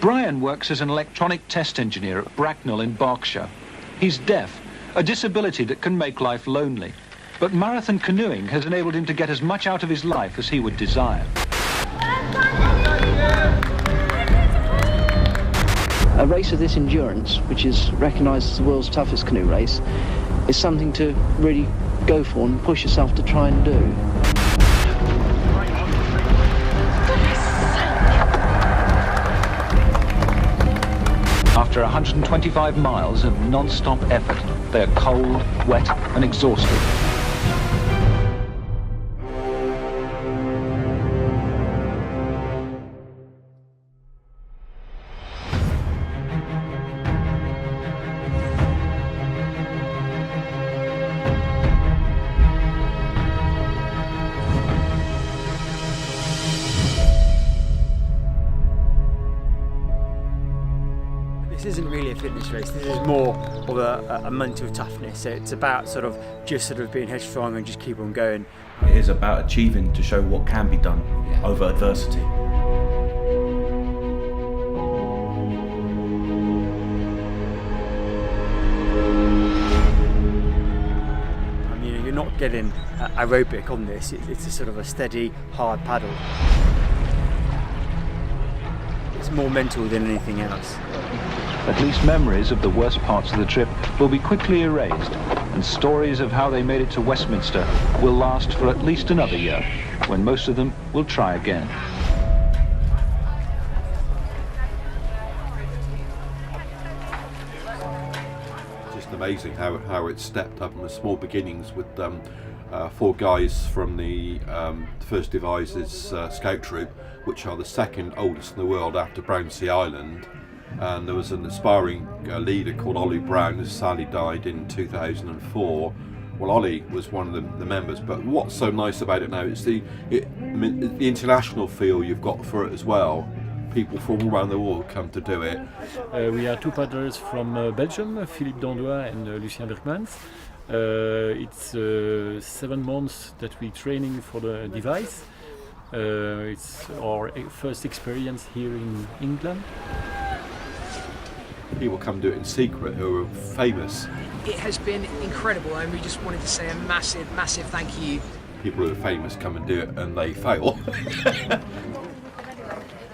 Brian works as an electronic test engineer at Bracknell in Berkshire. He's deaf, a disability that can make life lonely. But marathon canoeing has enabled him to get as much out of his life as he would desire. A race of this endurance, which is recognised as the world's toughest canoe race, is something to really go for and push yourself to try and do. After 125 miles of non-stop effort, they are cold, wet and exhausted. This isn't really a fitness race, this is more of a mental toughness. It's about just being headstrong and just keep on going. It is about achieving to show what can be done over adversity. I mean, you're not getting aerobic on this, it's a sort of a steady, hard paddle. It's more mental than anything else. At least memories of the worst parts of the trip will be quickly erased, and stories of how they made it to Westminster will last for at least another year, when most of them will try again. Just amazing how it stepped up in the small beginnings with 4 guys from the first Devizes scout troop, which are the second oldest in the world after Brownsea Island. And there was an aspiring leader called Ollie Brown, who sadly died in 2004. Well, Ollie was one of the members, but what's so nice about it now is the international feel you've got for it as well. People from all around the world come to do it. We are 2 paddlers from Belgium, Philippe and Lucian. It's 7 months that we're training for the device. It's our first experience here in England. People come do it in secret who are famous. It has been incredible, and we just wanted to say a massive, massive thank you. People who are famous come and do it and they fail.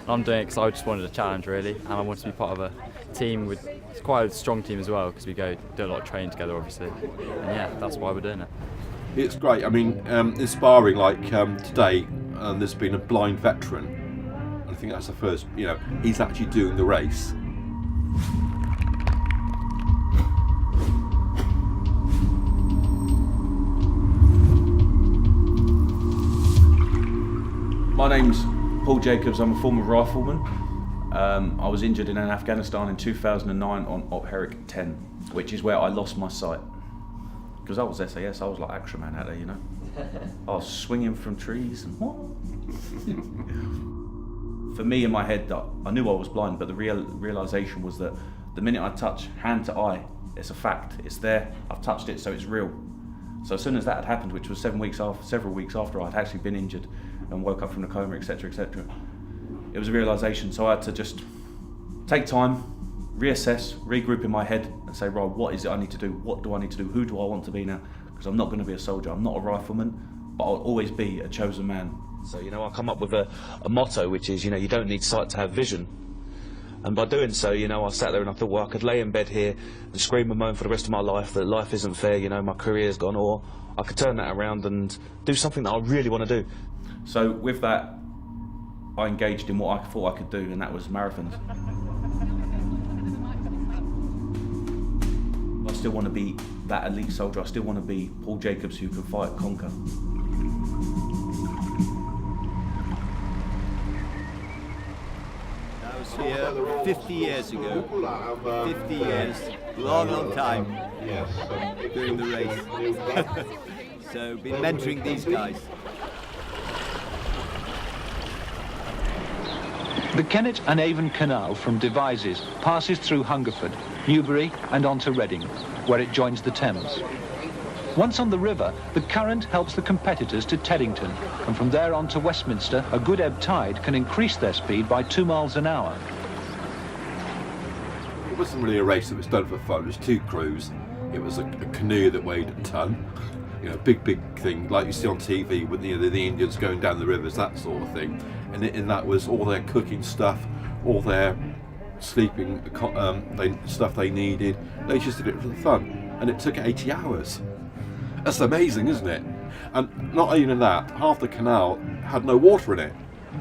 I'm doing it because I just wanted a challenge really, and I wanted to be part of a team with, it's quite a strong team as well, because we do a lot of training together obviously, and yeah, that's why we're doing it. It's great. I mean, inspiring, like today there's been a blind veteran. I think that's the first, he's actually doing the race. My name's Paul Jacobs, I'm a former rifleman. I was injured in Afghanistan in 2009 on Op Herrick 10, which is where I lost my sight. Because I was SAS, I was like Action Man out there, I was swinging from trees and what? For me in my head, I knew I was blind, but the realisation was that the minute I touch hand to eye, it's a fact, it's there, I've touched it, so it's real. So as soon as that had happened, which was several weeks after I'd actually been injured and woke up from the coma, etc., etc., it was a realisation. So I had to just take time, reassess, regroup in my head and say, right, what is it I need to do? What do I need to do? Who do I want to be now? Because I'm not going to be a soldier, I'm not a rifleman, but I'll always be a chosen man. So, I come up with a motto, which is, you don't need sight to have vision. And by doing so, I sat there and I thought, well, I could lay in bed here and scream and moan for the rest of my life that life isn't fair, my career's gone, or I could turn that around and do something that I really want to do. So with that, I engaged in what I thought I could do, and that was marathons. I still want to be that elite soldier, I still want to be Paul Jacobs who can fight, conquer. I was here 50 years ago, 50 years, long time, doing the race. So been mentoring these guys. The Kennet and Avon Canal from Devizes passes through Hungerford, Newbury and on to Reading, where it joins the Thames. Once on the river, the current helps the competitors to Teddington, and from there on to Westminster, a good ebb tide can increase their speed by 2 miles an hour. it wasn't really a race that was done for fun. It was 2 crews. It was a canoe that weighed a ton, you know, big thing like you see on TV with the Indians going down the rivers, that sort of thing. And that was all their cooking stuff, all their sleeping stuff they needed. They just did it for the fun, and it took 80 hours. That's amazing, isn't it? And not even that, half the canal had no water in it,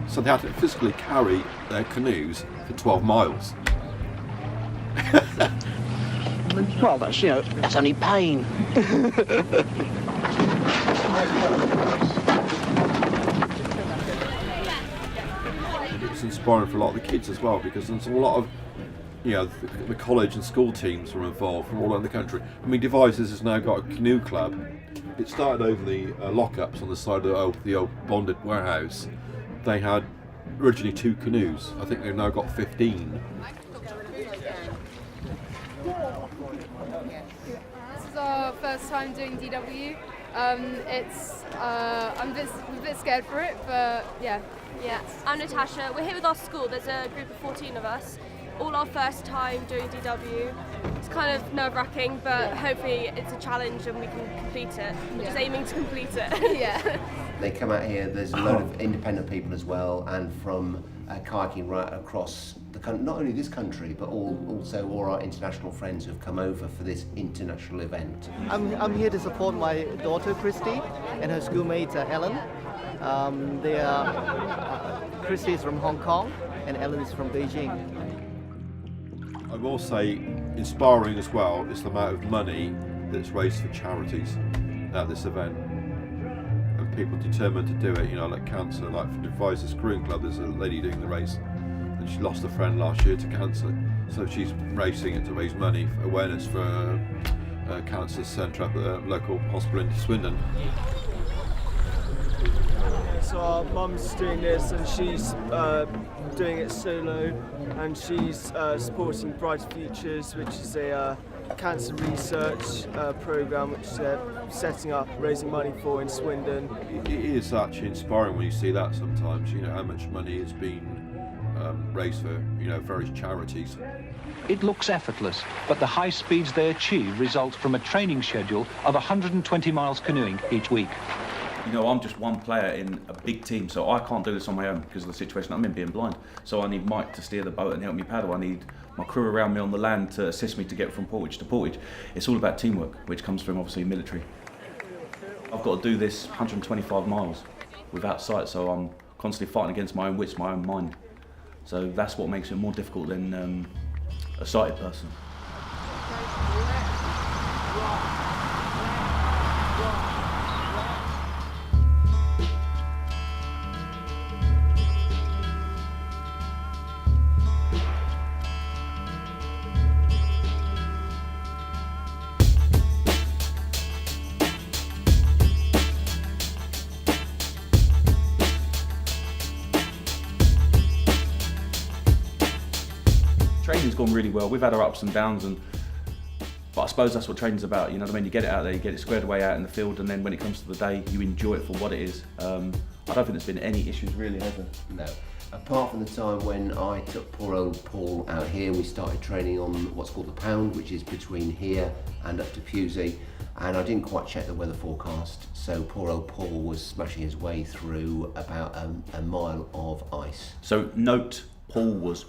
so they had to physically carry their canoes for 12 miles. Well, that's only pain. It was inspiring for a lot of the kids as well, because there's a lot of, the college and school teams were involved from all over the country. I mean, Devizes has now got a canoe club. It started over the lockups on the side of the old bonded warehouse. They had originally 2 canoes. I think they've now got 15. This is our first time doing DW. I'm a bit scared for it, but yeah. Yeah, I'm Natasha. We're here with our school. There's a group of 14 of us. All our first time doing DW. It's kind of nerve-wracking, but hopefully it's a challenge and we can complete it. We're just aiming to complete it. Yeah. They come out here, there's a load of independent people as well, and from kayaking right across the country, not only this country, but also all our international friends who've come over for this international event. I'm here to support my daughter Christy and her schoolmate Ellen. Christy is from Hong Kong and Ellen is from Beijing. I will say, inspiring as well is the amount of money that's raised for charities at this event. And people determined to do it, like cancer, like for Devizes Crewing Club, there's a lady doing the race and she lost a friend last year to cancer. So she's racing it to raise money for awareness for a cancer centre up at a local hospital in Swindon. So our mum's doing this and she's doing it solo, and she's supporting Brighter Futures, which is a cancer research programme which they're setting up, raising money for in Swindon. It is actually inspiring when you see that sometimes, how much money is being raised for, various charities. It looks effortless, but the high speeds they achieve result from a training schedule of 120 miles canoeing each week. I'm just one player in a big team, so I can't do this on my own because of the situation I'm in, being blind. So I need Mike to steer the boat and help me paddle. I need my crew around me on the land to assist me to get from portage to portage. It's all about teamwork, which comes from obviously military. I've got to do this 125 miles without sight, so I'm constantly fighting against my own wits, my own mind. So that's what makes it more difficult than a sighted person. Training's gone really well. We've had our ups and downs, but I suppose that's what training's about. You know what I mean? You get it out there, you get it squared away out in the field, and then when it comes to the day, you enjoy it for what it is. I don't think there's been any issues really, has there? No. Apart from the time when I took poor old Paul out here, we started training on what's called the Pound, which is between here and up to Pusey, and I didn't quite check the weather forecast, so poor old Paul was smashing his way through about a mile of ice. So note, Paul was.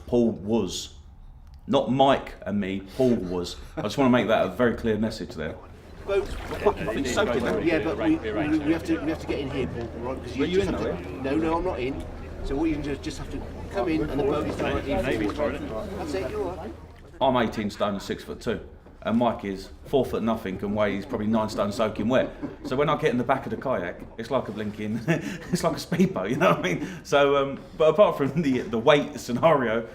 Not Mike and me, Paul was. I just want to make that a very clear message there. Yeah, but we have to get in here, Paul, right? Because you just have to. No, I'm not in. So what you can just have to come in, and the boat is directly forward. That's it. You're all right. I'm 18 stone and 6'2", and Mike is 4 foot nothing and weighs probably 9 stone soaking wet. So when I get in the back of the kayak, it's like a blinking, it's like a speedboat, you know what I mean? So, but apart from the weight scenario,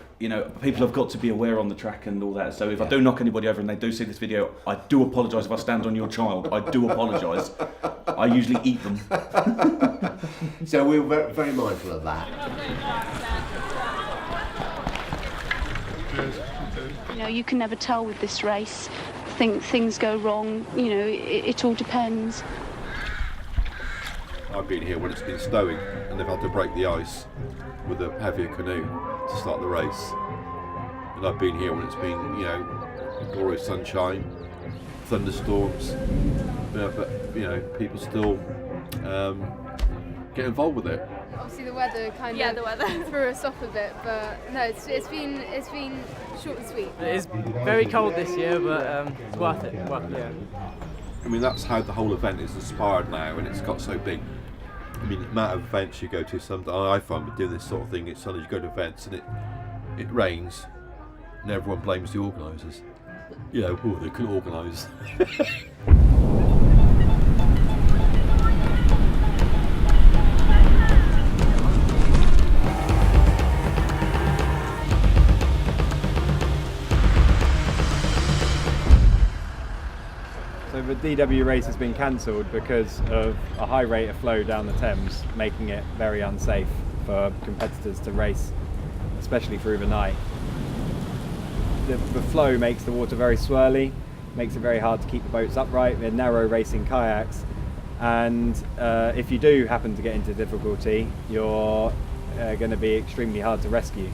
people have got to be aware on the track and all that. So if I do knock anybody over and they do see this video, I do apologise if I stand on your child. I do apologise. I usually eat them. So we're very, very mindful of that. You can never tell with this race. Things go wrong. It all depends. I've been here when it's been snowing and they've had to break the ice with a heavier canoe to start the race. and I've been here when it's been, you know, glorious sunshine, thunderstorms, but people still get involved with it. Obviously the weather the weather threw us off a bit, but no, it's been short and sweet. It is very cold this year, but it's worth it. I mean, that's how the whole event is inspired now, and it's got so big. I mean, the amount of events you go to, I find with doing this sort of thing, it's sometimes you go to events and it rains, and everyone blames the organisers. You know, they couldn't organise. So the DW race has been cancelled because of a high rate of flow down the Thames, making it very unsafe for competitors to race, especially through the night. The flow makes the water very swirly, makes it very hard to keep the boats upright. They're narrow racing kayaks, and if you do happen to get into difficulty, you're going to be extremely hard to rescue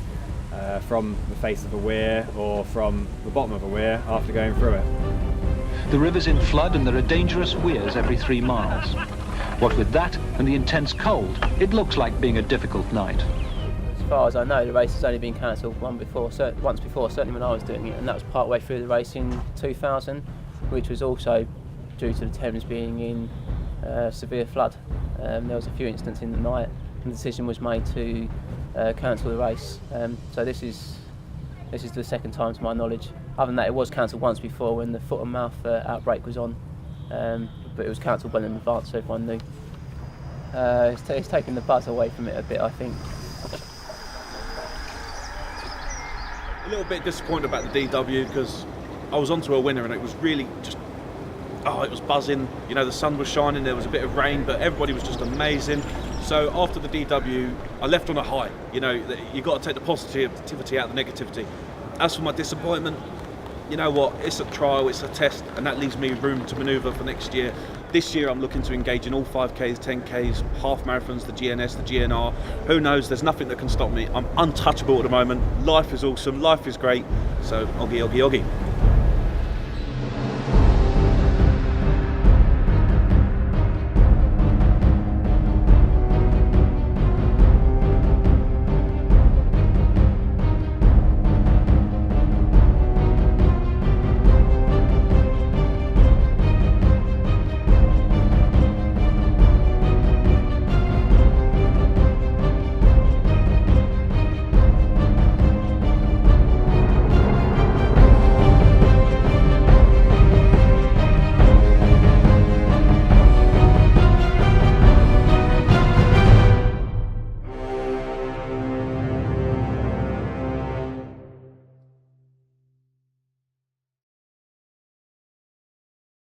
from the face of a weir or from the bottom of a weir after going through it. The river's in flood and there are dangerous weirs every 3 miles. What with that and the intense cold, it looks like being a difficult night. As far as I know, the race has only been cancelled once before, certainly when I was doing it, and that was part way through the race in 2000, which was also due to the Thames being in severe flood. There was a few incidents in the night, and the decision was made to cancel the race. So this is the second time to my knowledge. Other than that, it was cancelled once before when the foot and mouth outbreak was on, but it was cancelled well in advance, so everyone knew. It's taken the buzz away from it a bit, I think. A little bit disappointed about the DW because I was onto a winner and it was really just, it was buzzing. You know, the sun was shining, there was a bit of rain, but everybody was just amazing. So after the DW, I left on a high. You know, you've got to take the positivity out of the negativity. As for my disappointment, you know what, it's a trial, it's a test, and that leaves me room to manoeuvre for next year. This year I'm looking to engage in all 5Ks, 10Ks, half marathons, the GNS, the GNR. Who knows, there's nothing that can stop me. I'm untouchable at the moment. Life is awesome, life is great. So, oggy, oggy, oggy.